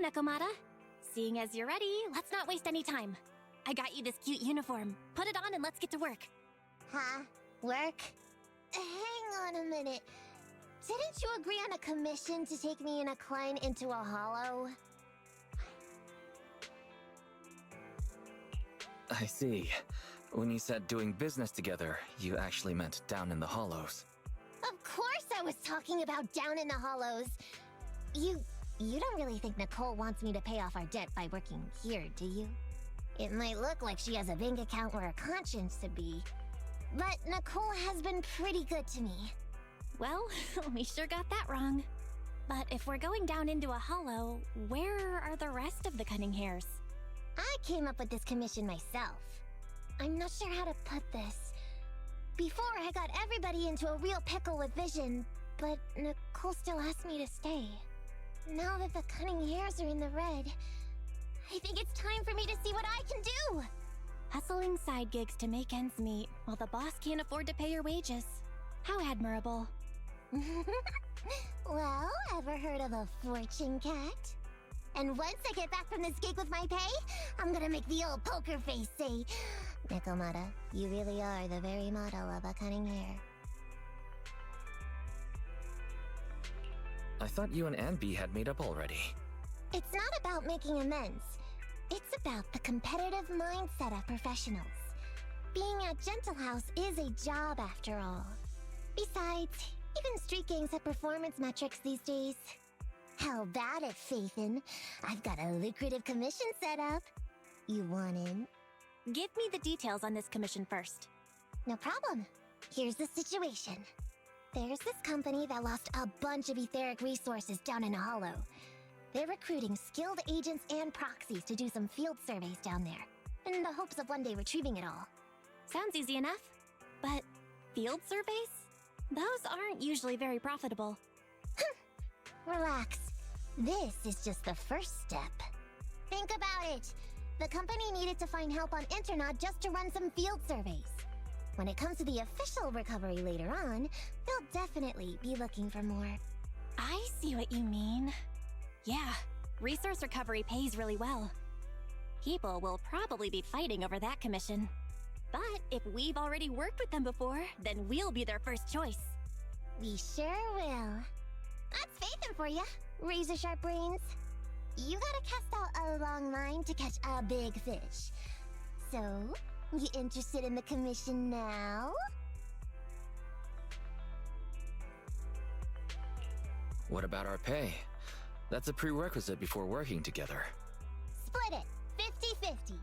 Nekomata. Seeing as you're ready, let's not waste any time. I got you this cute uniform. Put it on and let's get to work. Huh? Work? Hang on a minute. Didn't you agree on a commission to take me and a client into a hollow? I see. When you said doing business together, you actually meant down in the hollows. Of course I was talking about down in the hollows. You don't really think Nicole wants me to pay off our debt by working here, do you? It might look like she has a bank account where a conscience to be, but Nicole has been pretty good to me. Well, we sure got that wrong. But if we're going down into a hollow, where are the rest of the cunning hairs? I came up with this commission myself. I'm not sure how to put this. Before, I got everybody into a real pickle with vision, but Nicole still asked me to stay. Now that the cunning hairs are in the red, I think it's time for me to see what I can do! Hustling side gigs to make ends meet, while the boss can't afford to pay your wages. How admirable. Well, ever heard of a fortune cat? And once I get back from this gig with my pay, I'm gonna make the old poker face say, Nekomata, you really are the very model of a cunning hair. I thought you and Anby had made up already. It's not about making amends. It's about the competitive mindset of professionals. Being at Gentle House is a job after all. Besides, even street gangs have performance metrics these days. How about it, Faithin? I've got a lucrative commission set up. You want in? Give me the details on this commission first. No problem. Here's the situation. There's this company that lost a bunch of etheric resources down in a hollow. They're recruiting skilled agents and proxies to do some field surveys down there, in the hopes of one day retrieving it all. Sounds easy enough. But field surveys? Those aren't usually very profitable. Relax. This is just the first step. Think about it. The company needed to find help on Internaut just to run some field surveys. When it comes to the official recovery later on, they'll definitely be looking for more. I see what you mean. Yeah, resource recovery pays really well. People will probably be fighting over that commission. But if we've already worked with them before, then we'll be their first choice. We sure will. That's Faithin for ya, razor-sharp brains. You gotta cast out a long line to catch a big fish. So, you interested in the commission now? What about our pay? That's a prerequisite before working together. Split it, 50-50.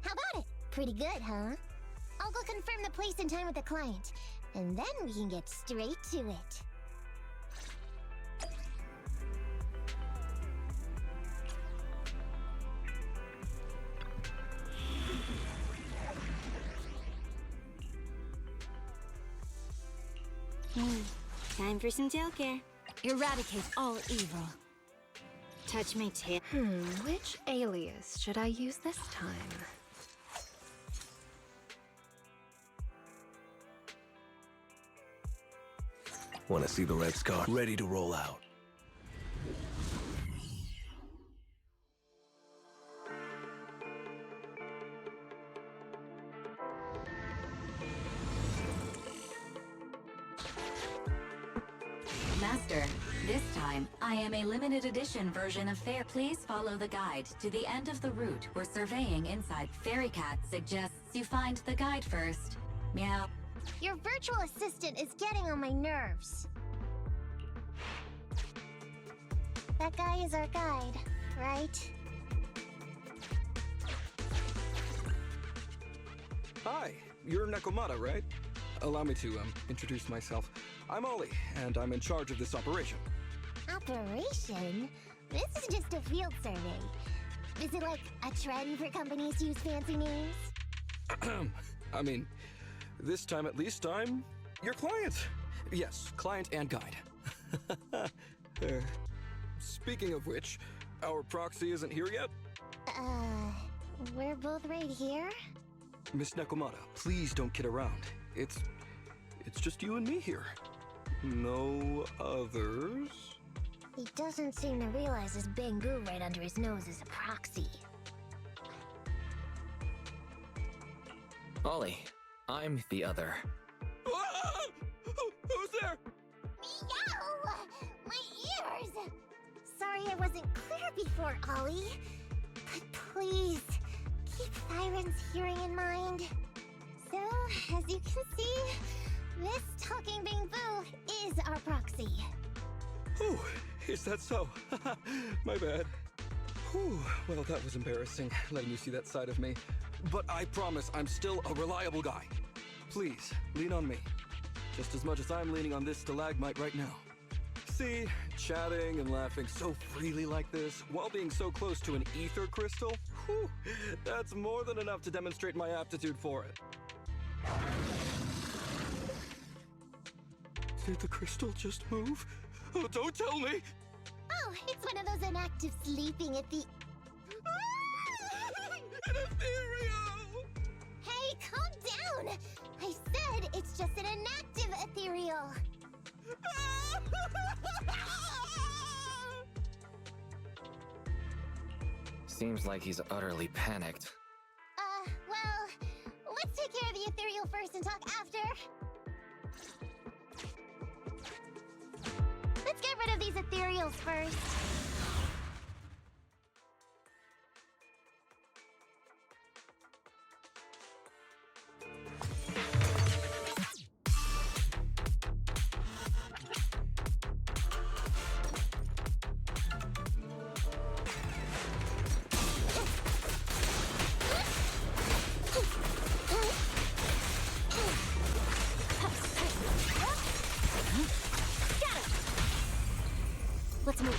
How about it? Pretty good, huh? I'll go confirm the place and time with the client, and then we can get straight to it. Time for some tail care. Eradicate all evil. Touch my tail. Which alias should I use this time? Want to see the legs card ready to roll out. Master, this time, I am a limited edition version of Fair. Please follow the guide to the end of the route we're surveying inside. Fairy Cat suggests you find the guide first. Meow. Your virtual assistant is getting on my nerves. That guy is our guide, right? Hi, you're Nekomata, right? Allow me to introduce myself. I'm Ollie, and I'm in charge of this operation. Operation? This is just a field survey. Is it like a trend for companies to use fancy names? I mean, this time at least I'm your client. Yes, client and guide. Speaking of which, our proxy isn't here yet? We're both right here? Miss Nekomata, please don't kid around. It's just you and me here. No others? He doesn't seem to realize this Bangu right under his nose is a proxy. Ollie, I'm the other. Who's there? Meow! My ears! Sorry I wasn't clear before, Ollie. But please, keep Thyron's hearing in mind. So, as you can see, this talking Bangu is our proxy. Oh, is that so? My bad. Whew, well, that was embarrassing, letting you see that side of me. But I promise I'm still a reliable guy. Please, lean on me. Just as much as I'm leaning on this stalagmite right now. See, chatting and laughing so freely like this, while being so close to an ether crystal, whew, that's more than enough to demonstrate my aptitude for it. Did the crystal just move? Oh, don't tell me! Oh, it's one of those inactive sleeping at the... An ethereal! Hey, calm down! I said it's just an inactive ethereal. Seems like he's utterly panicked. Well, let's take care of the ethereal first and talk after. Let's get rid of these ethereals first. Let's move.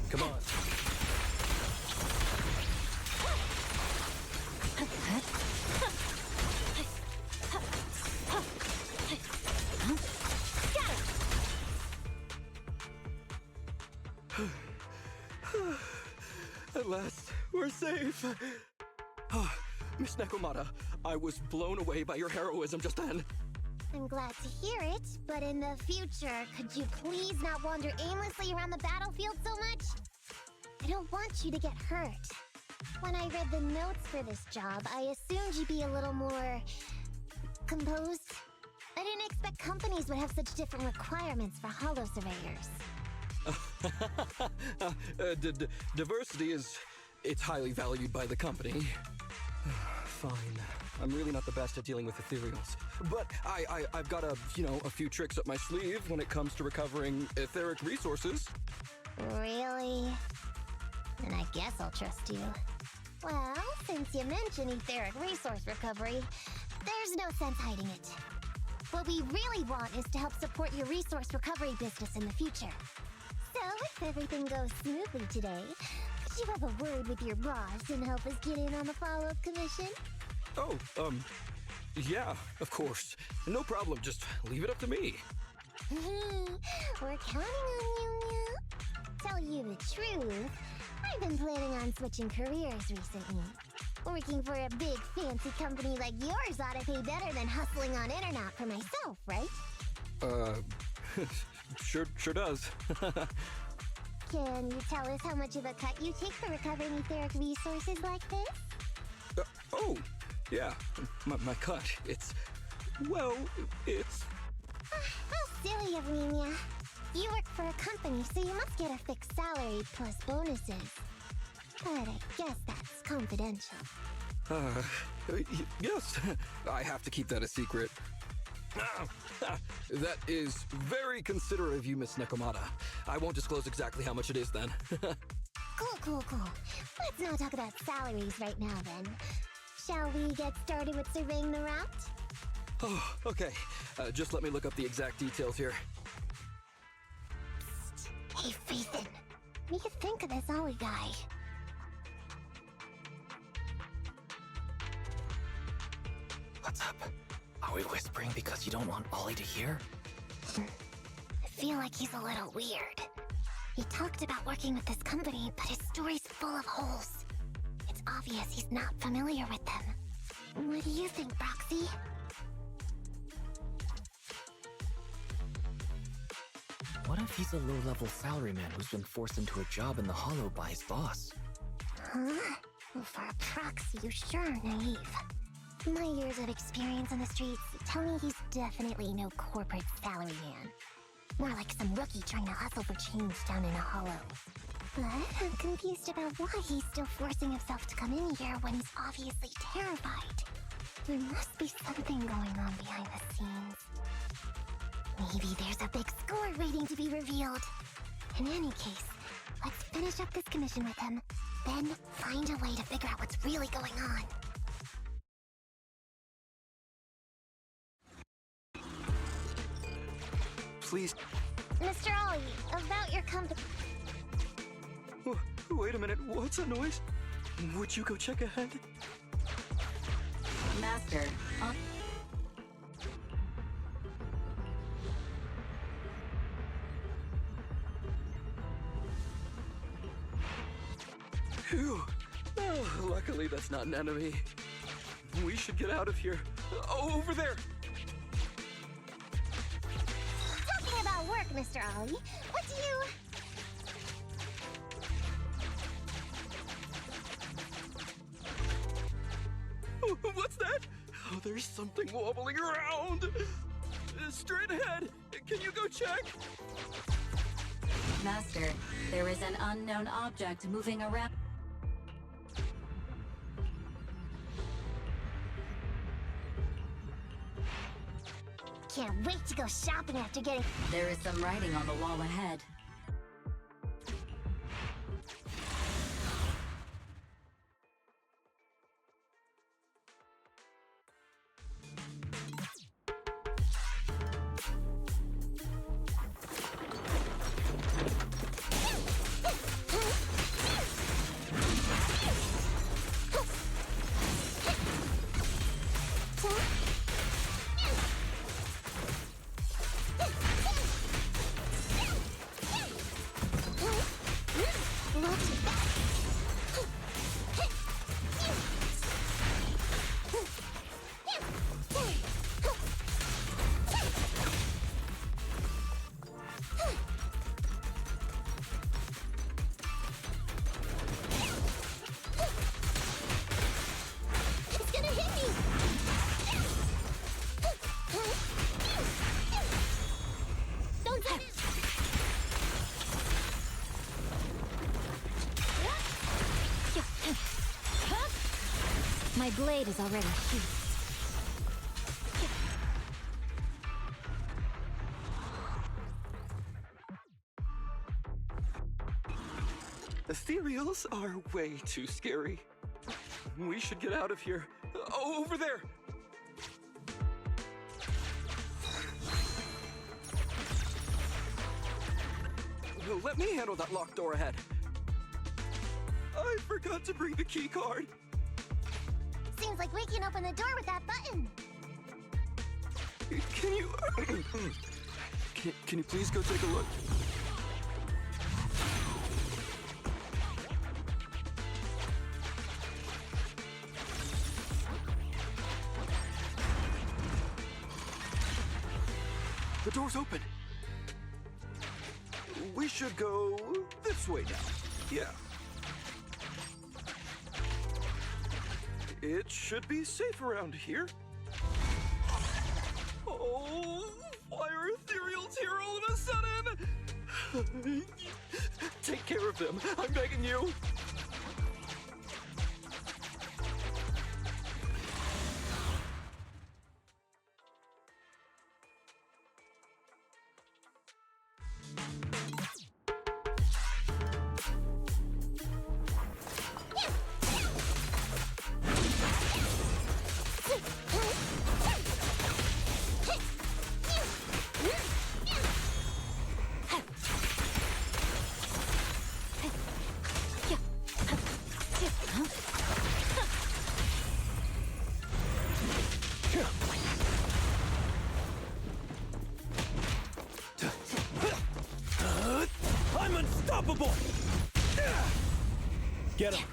Come on. At last, we're safe. Oh, Miss Nekomata, I was blown away by your heroism just then. I'm glad to hear it, but in the future, could you please not wander aimlessly around the battlefield so much? I don't want you to get hurt. When I read the notes for this job, I assumed you'd be a little more... composed. I didn't expect companies would have such different requirements for holo surveyors. Diversity it's highly valued by the company. Fine. I'm really not the best at dealing with ethereals. But I've got a few tricks up my sleeve when it comes to recovering etheric resources. Really? Then I guess I'll trust you. Well, since you mentioned etheric resource recovery, there's no sense hiding it. What we really want is to help support your resource recovery business in the future. So, if everything goes smoothly today, could you have a word with your boss and help us get in on the follow-up commission? Oh, yeah, of course. No problem, just leave it up to me. We're counting on you, Nya. Tell you the truth, I've been planning on switching careers recently. Working for a big fancy company like yours ought to pay better than hustling on internet for myself, right? Sure does. Can you tell us how much of a cut you take for recovering etheric resources like this? Oh, yeah, my cut, it's... How silly of me, Nya. You work for a company, so you must get a fixed salary plus bonuses. But I guess that's confidential. Yes, I have to keep that a secret. That is very considerate of you, Miss Nekomata. I won't disclose exactly how much it is then. Cool. Let's not talk about salaries right now, then. Shall we get started with surveying the route? Oh, okay. Just let me look up the exact details here. Hey, Ethan. What do you think of this Ollie guy? What's up? Are we whispering because you don't want Ollie to hear? I feel like he's a little weird. He talked about working with this company, but his story's full of holes. It's obvious he's not familiar with them. What do you think, Proxy? What if he's a low-level salaryman who's been forced into a job in the Hollow by his boss? Huh? Well, for a Proxy, you sure are naive. My years of experience on the streets tell me he's definitely no corporate salaryman. More like some rookie trying to hustle for change down in a Hollow. But I'm confused about why he's still forcing himself to come in here when he's obviously terrified. There must be something going on behind the scenes. Maybe there's a big score waiting to be revealed. In any case, let's finish up this commission with him, then find a way to figure out what's really going on. Please. Mr. Ollie, about your company. Wait a minute, what's that noise? Would you go check ahead? Master, Phew. Oh, luckily that's not an enemy. We should get out of here. Over there! Talking about work, Mr. Ollie, what do you... What's that? Oh, there's something wobbling around. Straight ahead. Can you go check? Master, there is an unknown object moving around. Can't wait to go shopping after getting... There is some writing on the wall ahead. It's gonna hit me! Don't touch! My blade is already sheathed. Ethereals are way too scary. We should get out of here. Over there! Let me handle that locked door ahead. I forgot to bring the key card. Seems like we can open the door with that button. Can you... can you please go take a look? The door's open. We should go this way now. Yeah. It should be safe around here. Oh, why are ethereals here all of a sudden? Take care of them. I'm begging you. Get him!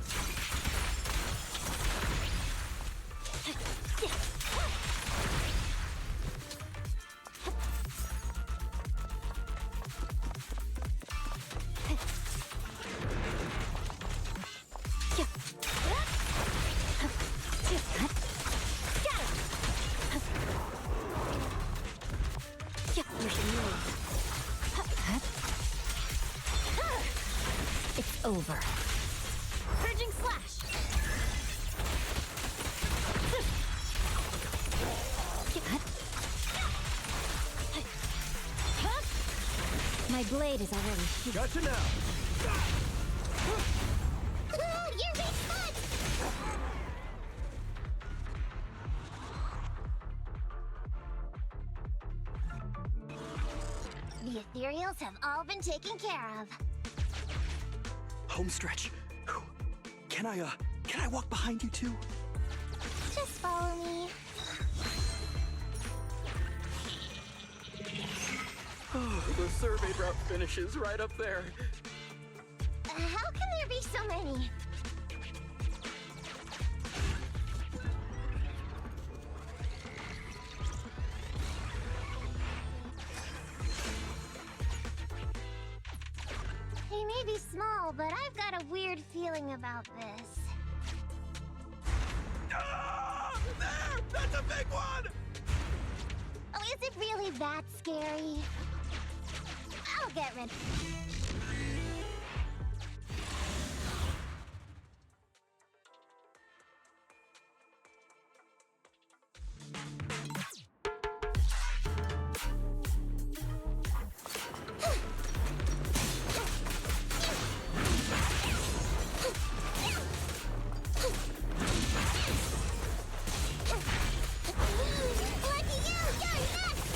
It's over. Purging slash. My blade is already sheathed. Gotcha now! You're being fun! The ethereals have all been taken care of. Home stretch. Can I walk behind you too? Just follow me. The survey route finishes right up there. How can there be so many? They may be small, but I've got a weird feeling about this. Ah! There! That's a big one! Oh, is it really that scary? I'll get rid. Lucky you! You're next!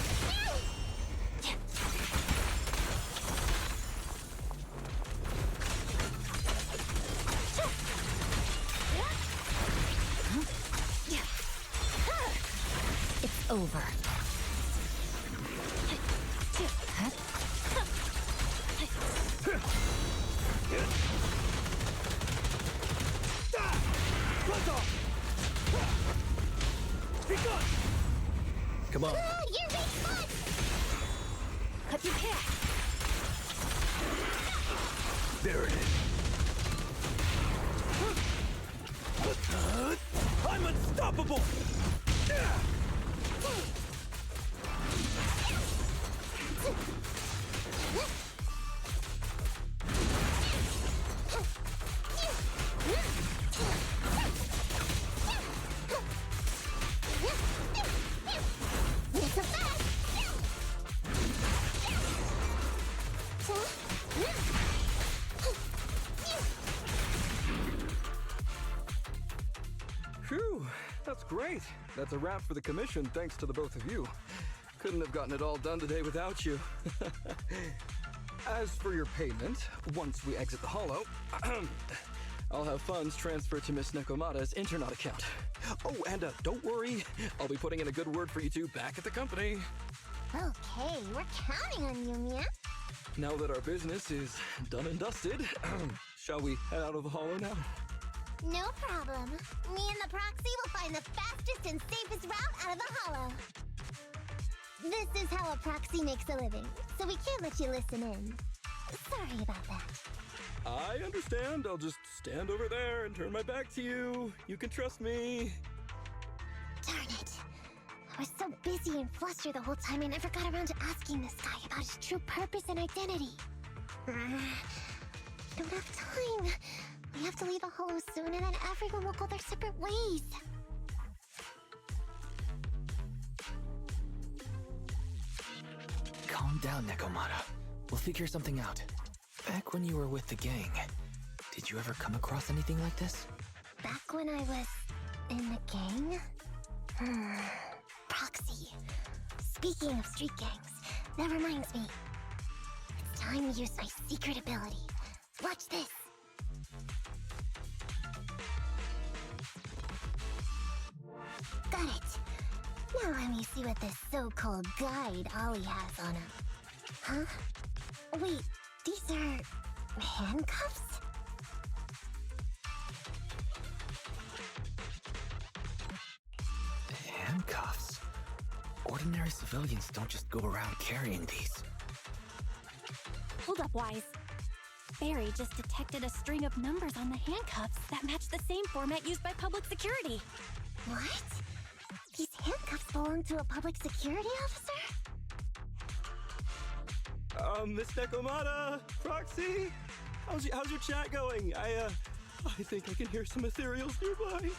It's over. Come on. You're being fun! Cut your hair. There it is. I'm unstoppable! Phew, that's great. That's a wrap for the commission, thanks to the both of you. Couldn't have gotten it all done today without you. As for your payment, once we exit the hollow, I'll have funds transferred to Miss Nekomata's Internet account. Oh, and don't worry, I'll be putting in a good word for you two back at the company. Okay, we're counting on you, Mia. Now that our business is done and dusted, shall we head out of the hollow now? No problem. Me and the proxy will find the fastest and safest route out of the hollow. This is how a proxy makes a living, so we can't let you listen in. Sorry about that. I understand. I'll just stand over there and turn my back to you. You can trust me. Darn it. I was so busy and flustered the whole time I never got around to asking this guy about his true purpose and identity. I don't have time. We have to leave the hollow soon and then everyone will go their separate ways. Calm down, Nekomata. We'll figure something out. Back when you were with the gang, did you ever come across anything like this? Back when I was in the gang? Proxy. Speaking of street gangs, that reminds me. It's time to use my secret ability. Watch this. Got it. Now let me see what this so-called guide Ollie has on him. Huh? Wait, these are handcuffs? civilians don't just go around carrying these. Hold up, Wise. Barry just detected a string of numbers on the handcuffs that match the same format used by public security. What? These handcuffs belong to a public security officer? Miss Nekomata, Roxy, how's your chat going? I think I can hear some ethereals nearby.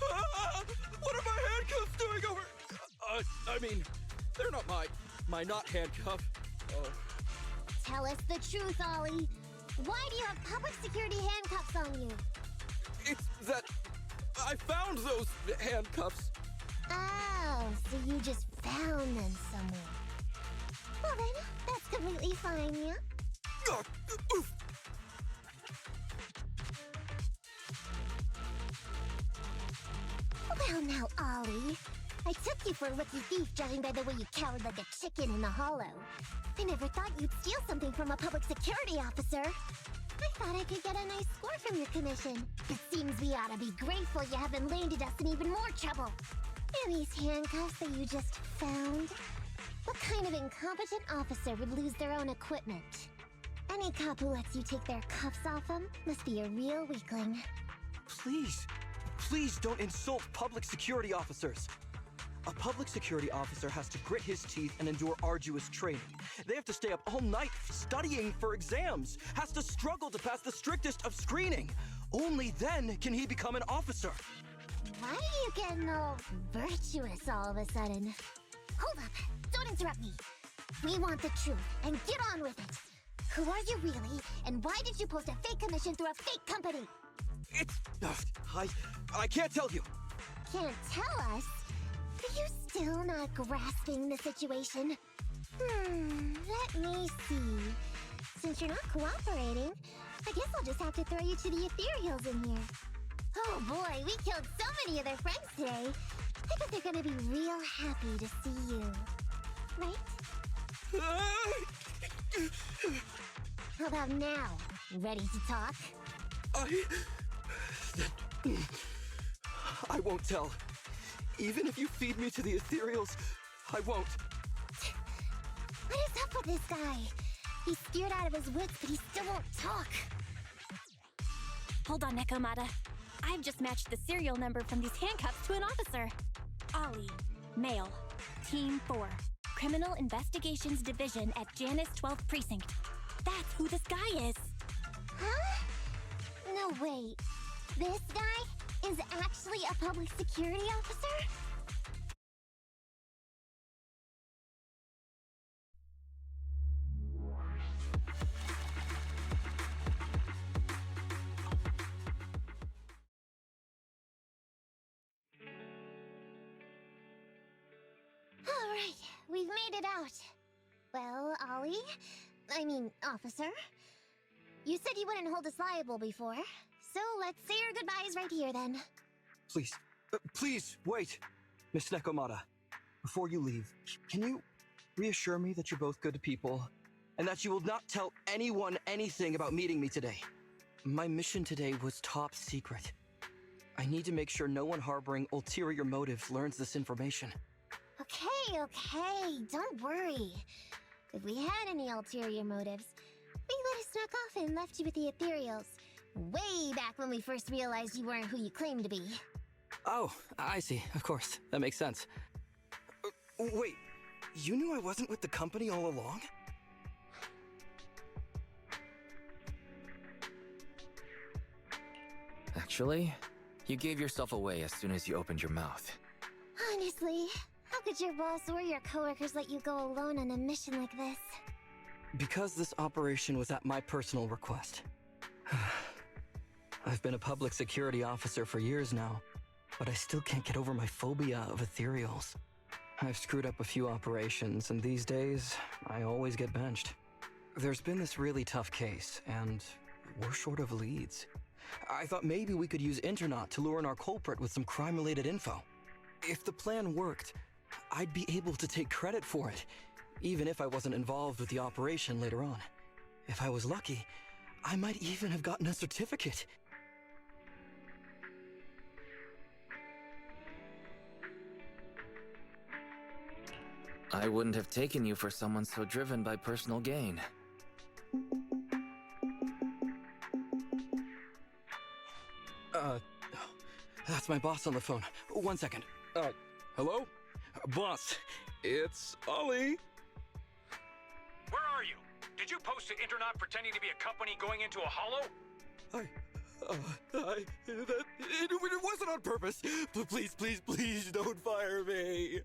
Ah, what are my handcuffs doing over? I mean, they're not my not handcuff. Oh. Tell us the truth, Ollie. Why do you have public security handcuffs on you? It's that I found those handcuffs. Oh, so you just found them somewhere. Well then, that's completely fine, yeah? Oh, oof. Well now, Ollie. I took you for a rookie thief judging by the way you cowered like a chicken in the hollow. I never thought you'd steal something from a public security officer. I thought I could get a nice score from your commission. It seems we ought to be grateful you haven't landed us in even more trouble. And these handcuffs that you just found? What kind of incompetent officer would lose their own equipment? Any cop who lets you take their cuffs off them must be a real weakling. Please don't insult public security officers. A public security officer has to grit his teeth and endure arduous training. They have to stay up all night studying for exams, has to struggle to pass the strictest of screening. Only then can he become an officer. Why are you getting all virtuous all of a sudden? Hold up! Don't interrupt me! We want the truth, and get on with it! Who are you really, and why did you post a fake commission through a fake company? It's... I can't tell you. Can't tell us? Are you still not grasping the situation? Let me see. Since you're not cooperating, I guess I'll just have to throw you to the ethereals in here. Oh boy, we killed so many of their friends today. I bet they're gonna be real happy to see you. Right? How about now? Ready to talk? I won't tell. Even if you feed me to the ethereals, I won't. What is up with this guy? He's scared out of his wits, but he still won't talk. Hold on, Nekomata. I've just matched the serial number from these handcuffs to an officer. Ollie, male, Team 4, Criminal Investigations Division at Janus 12th Precinct. That's who this guy is. Huh? No, wait. This guy is actually a public security officer? Alright, we've made it out. Well, Ollie? Officer? You said you wouldn't hold us liable before, so let's say our goodbyes right here then. Please, wait. Miss Nekomata, before you leave, can you reassure me that you're both good people, and that you will not tell anyone anything about meeting me today? My mission today was top secret. I need to make sure no one harboring ulterior motives learns this information. Okay, don't worry. If we had any ulterior motives, we let us snuck off and left you with the ethereals. Way back when we first realized you weren't who you claimed to be. Oh, I see. Of course. That makes sense. Wait, you knew I wasn't with the company all along? Actually, you gave yourself away as soon as you opened your mouth. Honestly, how could your boss or your coworkers let you go alone on a mission like this? Because this operation was at my personal request. I've been a public security officer for years now, but I still can't get over my phobia of ethereals. I've screwed up a few operations, and these days, I always get benched. There's been this really tough case, and we're short of leads. I thought maybe we could use Internet to lure in our culprit with some crime-related info. If the plan worked, I'd be able to take credit for it, even if I wasn't involved with the operation later on. If I was lucky, I might even have gotten a certificate. I wouldn't have taken you for someone so driven by personal gain. That's my boss on the phone. 1 second. Hello? Boss, it's Ollie. Where are you? Did you post to Internet pretending to be a company going into a hollow? It wasn't on purpose. Please don't fire me.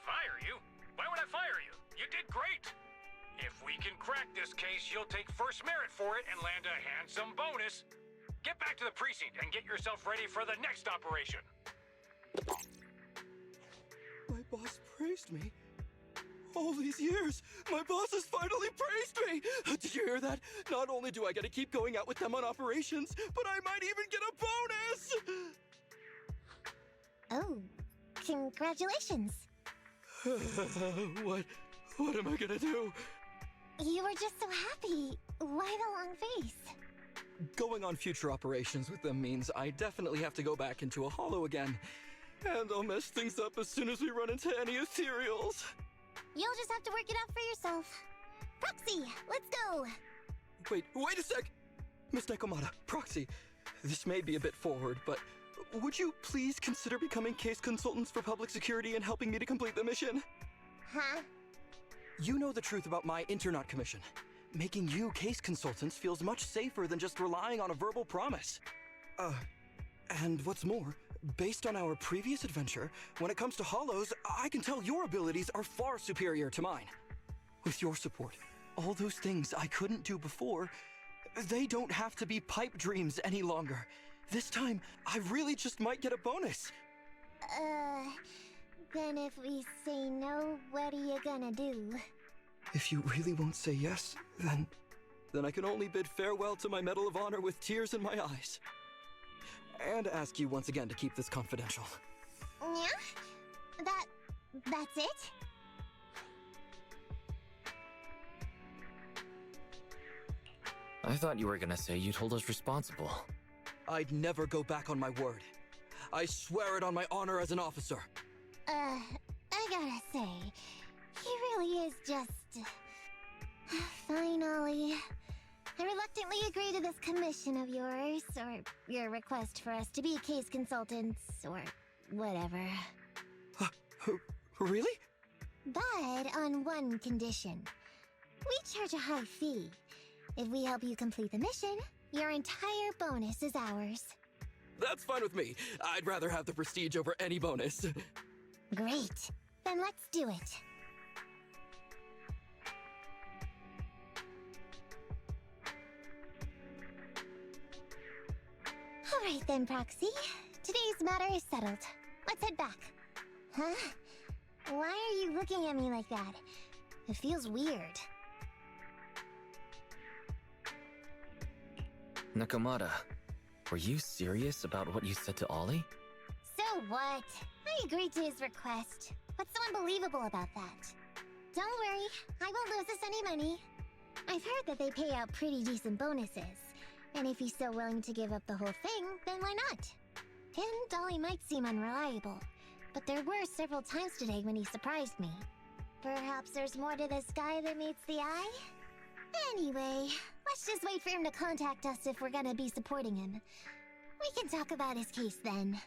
Fire you? Why would I fire you? You did great. If we can crack this case, you'll take first merit for it and land a handsome bonus. Get back to the precinct and get yourself ready for the next operation. My boss praised me. All these years, my boss has finally praised me! Did you hear that? Not only do I get to keep going out with them on operations, but I might even get a bonus! Oh, congratulations. What am I gonna do? You were just so happy. Why the long face? Going on future operations with them means I definitely have to go back into a hollow again. And I'll mess things up as soon as we run into any ethereals. You'll just have to work it out for yourself. Proxy, let's go! Wait a sec! Miss Nekomata, Proxy, this may be a bit forward, but would you please consider becoming case consultants for public security and helping me to complete the mission? Huh? You know the truth about my Internet commission. Making you case consultants feels much safer than just relying on a verbal promise. And what's more, based on our previous adventure, when it comes to hollows, I can tell your abilities are far superior to mine. With your support, all those things I couldn't do before, they don't have to be pipe dreams any longer. This time, I really just might get a bonus. Then if we say no, what are you gonna do? If you really won't say yes, then I can only bid farewell to my Medal of Honor with tears in my eyes. And ask you once again to keep this confidential. Yeah? That's it? I thought you were gonna say you'd hold us responsible. I'd never go back on my word. I swear it on my honor as an officer. I gotta say, he really is just... Fine, Ollie. I reluctantly agree to this commission of yours, or your request for us to be case consultants, or whatever. Really? But on one condition. We charge a high fee. If we help you complete the mission, your entire bonus is ours. That's fine with me. I'd rather have the prestige over any bonus. Great. Then let's do it. Alright then, Proxy. Today's matter is settled. Let's head back. Huh? Why are you looking at me like that? It feels weird. Nekomata, were you serious about what you said to Ollie? So what? I agreed to his request. What's so unbelievable about that? Don't worry, I won't lose us any money. I've heard that they pay out pretty decent bonuses. And if he's so willing to give up the whole thing, then why not? And Ollie might seem unreliable, but there were several times today when he surprised me. Perhaps there's more to this guy than meets the eye? Anyway, let's just wait for him to contact us if we're gonna be supporting him. We can talk about his case then.